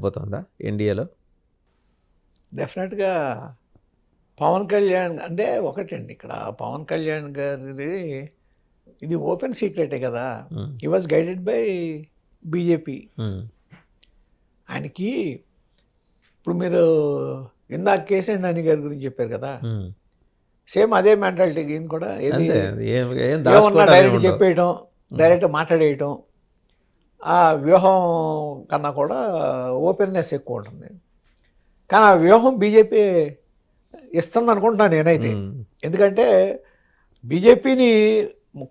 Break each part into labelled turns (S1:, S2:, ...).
S1: పోతుందా ఇండియాలో?
S2: డెఫినెట్గా పవన్ కళ్యాణ్ అంటే ఒకటండి, ఇక్కడ పవన్ కళ్యాణ్ గారిది ఇది ఓపెన్ సీక్రెటే కదా.
S1: Um,
S2: he was guided by BJP.
S1: Um,
S2: ఆయనకి ఇప్పుడు మీరు ఇందాక కేసీఆర్ నాని గారి గురించి చెప్పారు కదా,
S1: ఉమ్.
S2: సేమ్ అదే మెంటాలిటీ ఈయన కూడా. ఏది
S1: అంతే, ఏం ఏం
S2: ఏమన్నా
S1: దాచుకోవటాలు
S2: డైరెక్ట్
S1: ఏముండవు.
S2: చెప్పేయటం, డైరెక్ట్ మాట్లాడేయటం. ఆ వ్యూహం కన్నా కూడా ఓపెన్నెస్ ఎక్కువ ఉంటుంది. కానీ ఆ వ్యూహం బీజేపీ ఇస్తుంది అనుకుంటున్నాను నేనైతే.
S1: ఉమ్,
S2: ఎందుకంటే బీజేపీని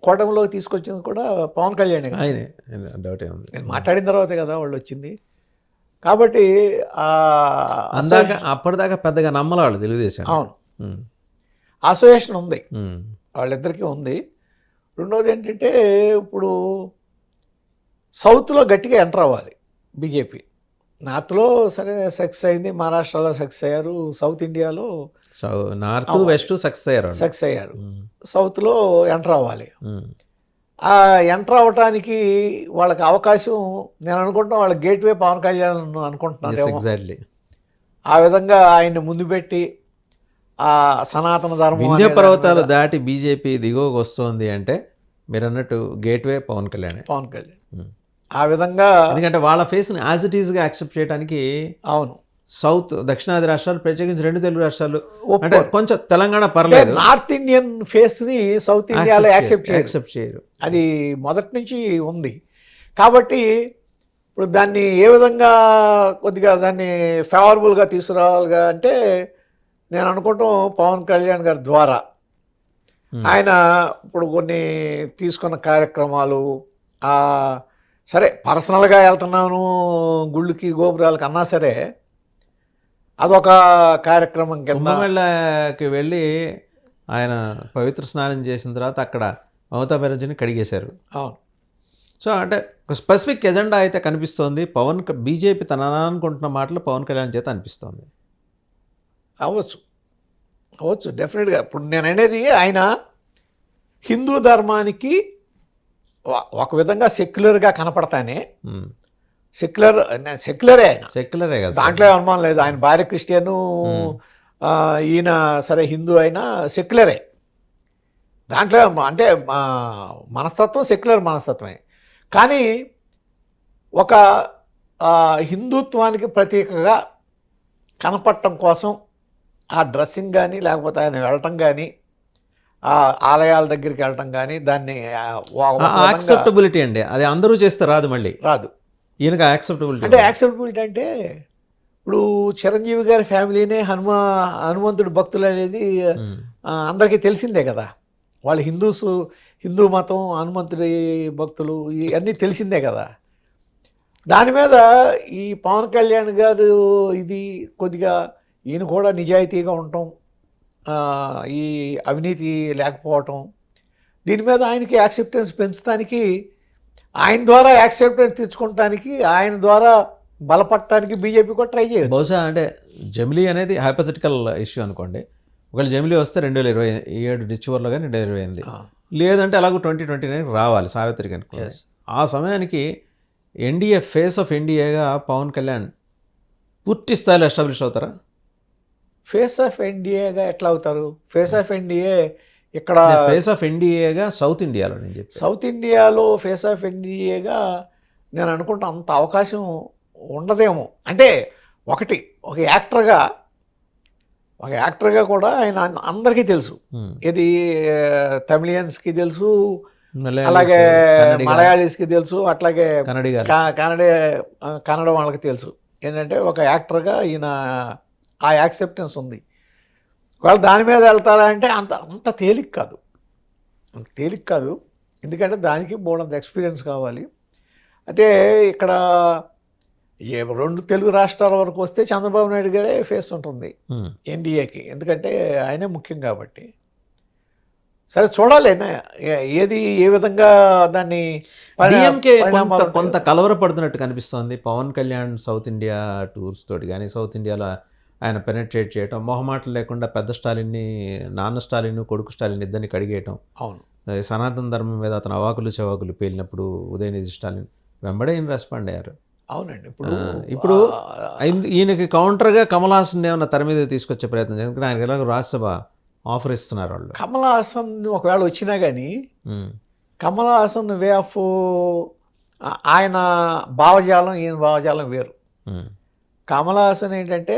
S2: కూటమిలోకి తీసుకొచ్చింది కూడా పవన్ కళ్యాణ్ కదా.
S1: ఆయనే, డౌట్ ఏముంది.
S2: నేను మాట్లాడిన తర్వాతే కదా వాళ్ళు వచ్చింది. కాబట్టి
S1: అందాక అప్పటిదాకా పెద్దగా నమ్మలాళ్ళు తెలుగుదేశం.
S2: అవును, అసోసియేషన్ ఉంది, వాళ్ళిద్దరికీ ఉంది. రెండోది ఏంటంటే ఇప్పుడు సౌత్లో గట్టిగా ఎంటర్ అవ్వాలి బీజేపీ. నార్త్లో సరే సక్సెస్ అయింది, మహారాష్ట్రలో సక్సెస్ అయ్యారు, సౌత్ ఇండియాలో
S1: నార్త్ వెస్ట్ సక్సెస్ అయ్యారు.
S2: సక్సెస్ అయ్యారు. సౌత్లో ఎంటర్ అవ్వాలి.
S1: ఉమ్,
S2: ఆ ఎంటర్ అవ్వటానికి వాళ్ళకి అవకాశం నేను అనుకుంటున్నా, వాళ్ళ గేట్వే పవన్ కళ్యాణ్ అనుకుంటున్నాను.
S1: ఎగ్జాక్ట్లీ.
S2: ఆ విధంగా ఆయన్ని ముందు పెట్టి ఆ సనాతన ధర్మం
S1: వింధ్య
S2: అనే
S1: పర్వతాలు
S2: దాని మీద
S1: దాటి బీజేపీ దిగువకు వస్తుంది అంటే మీరు అన్నట్టు గేట్వే పవన్ కళ్యాణ్.
S2: పవన్ కళ్యాణ్ ఆ విధంగా,
S1: ఎందుకంటే వాళ్ళ ఫేస్ని యాజ్ ఇట్ ఈస్గా యాక్సెప్ట్ చేయడానికి
S2: అవును,
S1: సౌత్ దక్షిణాది రాష్ట్రాలు, ప్రత్యేకించి 2 తెలుగు రాష్ట్రాలు, అంటే
S2: ఒప్పుకోరు.
S1: కొంచెం తెలంగాణ పర్లేదు,
S2: నార్త్ ఇండియన్ ఫేస్ ని సౌత్ ఇండియాలో యాక్సెప్ట్
S1: చేయరు.
S2: అది మొదటి నుంచి ఉంది. కాబట్టి ఇప్పుడు దాన్ని ఏ విధంగా కొద్దిగా దాన్ని ఫేవరబుల్గా తీసుకురావాలిగా అంటే నేను అనుకుంటాం పవన్ కళ్యాణ్ గారి ద్వారా. ఆయన ఇప్పుడు కొన్ని తీసుకున్న కార్యక్రమాలు, సరే పర్సనల్గా వెళ్తున్నాను గుళ్ళకి గోపురాలకు అన్నా సరే అదొక కార్యక్రమం కింద.
S1: కుంభమేళకి వెళ్ళి ఆయన పవిత్ర స్నానం చేసిన తర్వాత అక్కడ మమతా బెనర్జీని కడిగేశారు.
S2: అవును.
S1: సో అంటే ఒక స్పెసిఫిక్ ఎజెండా అయితే కనిపిస్తోంది. బీజేపీ తన అనుకుంటున్న మాటలు పవన్ కళ్యాణ్ చేత అనిపిస్తోంది.
S2: అవ్వచ్చు డెఫినెట్గా. ఇప్పుడు నేను అనేది ఆయన హిందూ ధర్మానికి ఒక విధంగా సెక్యులర్గా కనపడతానే, సెక్యులరే ఆయన,
S1: సెక్యులరే కదా,
S2: దాంట్లో అనుమానం లేదు. ఆయన భార్య క్రిస్టియను, ఈయన సరే హిందూ అయినా సెక్యులరే. దాంట్లో అంటే మనస్తత్వం సెక్యులర్ మనస్తత్వమే. కానీ ఒక హిందుత్వానికి ప్రతీకగా కనపడటం కోసం ఆ డ్రెస్సింగ్ కానీ, లేకపోతే ఆయన వెళ్ళటం కానీ, ఆ ఆలయాల దగ్గరికి వెళ్ళటం కానీ, దాన్ని
S1: యాక్సెప్టబిలిటీ అండి. అది అందరూ చేస్తే రాదు, మళ్ళీ
S2: రాదు.
S1: ఈయనకి యాక్సెప్టబిలిటీ
S2: అంటే యాక్సెప్టబిలిటీ అంటే ఇప్పుడు చిరంజీవి గారి ఫ్యామిలీనే హనుమంతుడి భక్తులు అనేది అందరికీ తెలిసిందే కదా. వాళ్ళు హిందూ మతం, హనుమంతుడి భక్తులు, ఇవన్నీ తెలిసిందే కదా. దాని మీద ఈ పవన్ కళ్యాణ్ గారు ఇది కొద్దిగా ఈయన కూడా నిజాయితీగా ఉండటం, ఈ అవినీతి లేకపోవటం, దీని మీద ఆయనకి యాక్సెప్టెన్స్ పెంచడానికి, ఆయన ద్వారా యాక్సెప్టెన్స్ తెచ్చుకోవటానికి, ఆయన ద్వారా బలపడటానికి బీజేపీ కూడా ట్రై చేయదు.
S1: బహుశా అంటే జమిలీ అనేది హైపోథెటికల్ ఇష్యూ అనుకోండి. ఒకవేళ జమిలీ వస్తే 2027 చివరిలో కానీ 2028, లేదంటే అలాగూ 2029 రావాలి సార్వత్రిక ఎన్నికలు. ఆ సమయానికి ఎన్డీఏ ఫేస్ ఆఫ్ ఎన్డీఏగా పవన్ కళ్యాణ్ పూర్తి స్థాయిలో ఎస్టాబ్లిష్ అవుతారా?
S2: ఫేస్ ఆఫ్ ఎన్డీఏగా ఎట్లా అవుతారు? ఫేస్ ఆఫ్ ఎన్డీఏ ఇక్కడ
S1: ఫేస్ ఆఫ్ ఎన్డీఏగా సౌత్ ఇండియాలో, నేను చెప్పి
S2: సౌత్ ఇండియాలో ఫేస్ ఆఫ్ ఎన్డీఏగా నేను అనుకుంటా అంత అవకాశం ఉండదేమో. అంటే ఒక యాక్టర్గా కూడా ఆయన అందరికీ తెలుసు. ఇది తమిళియన్స్కి తెలుసు, అలాగే మలయాళీస్కి తెలుసు, అట్లాగే కన్నడ వాళ్ళకి తెలుసు. ఏంటంటే ఒక యాక్టర్గా ఈయన ఆ యాక్సెప్టెన్స్ ఉంది. వాళ్ళు దాని మీద వెళ్తారా అంటే అంత తేలిక కాదు. ఎందుకంటే దానికి బోర్డంత ఎక్స్పీరియన్స్ కావాలి. అయితే ఇక్కడ 2 తెలుగు రాష్ట్రాల వరకు వస్తే చంద్రబాబు నాయుడు గారే ఫేస్ ఉంటుంది ఎన్డీఏకి, ఎందుకంటే ఆయనే ముఖ్యం కాబట్టి. సరే చూడాలి ఏది ఏ విధంగా దాన్ని.
S1: డిఎంకే కొంత కలవరపడుతున్నట్టు కనిపిస్తోంది Pawan Kalyan South India tours తోటి. కానీ సౌత్ ఇండియాలో ఆయన పెనట్రేట్ చేయటం, మొహమాటలు లేకుండా పెద్ద స్టాలిన్ని, నాన్న స్టాలిన్, కొడుకు స్టాలిన్ ఇద్దరిని కడిగేయటం.
S2: అవును.
S1: సనాతన ధర్మం మీద అతను అవాకులు చవాకులు పేలినప్పుడు ఉదయనిధి స్టాలిన్ వెంబడే రెస్పాండ్ అయ్యారు.
S2: అవునండి. ఇప్పుడు
S1: ఇప్పుడు
S2: ఆ,
S1: ఈయనకి కౌంటర్గా కమల్ హాసన్ ఏమన్నా తెర మీద తీసుకొచ్చే ప్రయత్నం చేయాలి. ఎందుకంటే ఆయనకి ఎలాగో రాజ్యసభ ఆఫర్ ఇస్తున్నారు వాళ్ళు.
S2: కమల్ హాసన్ ఒకవేళ వచ్చినా కానీ
S1: ఉమ్,
S2: కమల్ హాసన్ వే ఆఫ్ ఆయన భావజాలం ఈయన భావజాలం వేరు.
S1: ఉమ్.
S2: కమల్ హాసన్ ఏంటంటే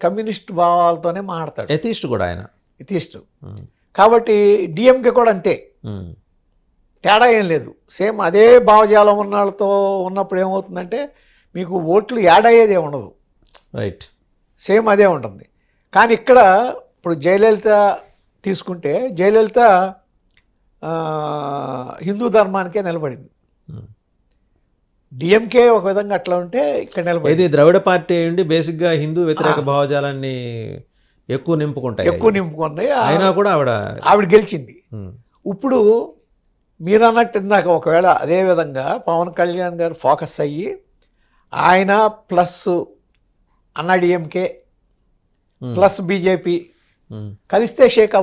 S2: కమ్యూనిస్ట్ భావాలతోనే మాట్లాడతాడు,
S1: ఎథీస్ట్ కూడా ఆయన.
S2: ఇతిష్టు.
S1: ఉమ్,
S2: కాబట్టి డిఎంకే కూడా అంతే,
S1: ఉమ్,
S2: తేడా ఏం లేదు. సేమ్ అదే భావజాలం ఉన్న వాళ్ళతో ఉన్నప్పుడు ఏమవుతుందంటే మీకు ఓట్లు యాడ్ అయ్యేదే ఉండదు,
S1: రైట్.
S2: సేమ్ అదే ఉంటుంది. కానీ ఇక్కడ ఇప్పుడు జయలలిత తీసుకుంటే జయలలిత ఆ, హిందూ ధర్మానికే నిలబడింది.
S1: ఉమ్.
S2: డిఎంకే ఒక విధంగా అట్లా ఉంటే ఇక్కడ
S1: ఏది
S2: నిలబడింది,
S1: ద్రవిడ పార్టీ అయ్యండి బేసిక్గా హిందూ వ్యతిరేక భావజాలాన్ని ఎక్కువ నింపుకుంటాయి
S2: ఎక్కువ
S1: అవి.
S2: నింపుకున్నాయి.
S1: అయినా కూడా ఆవిడ
S2: ఆవిడ గెలిచింది.
S1: ఉమ్,
S2: ఇప్పుడు మీరు అన్నట్టు ఇందాక ఒకవేళ అదే విధంగా పవన్ కళ్యాణ్ గారు ఫోకస్ అయ్యి ఆయన ప్లస్ అన్నా డిఎంకే
S1: ఉమ్,
S2: ప్లస్ బీజేపీ
S1: ఉమ్.
S2: కలిస్తే షేక్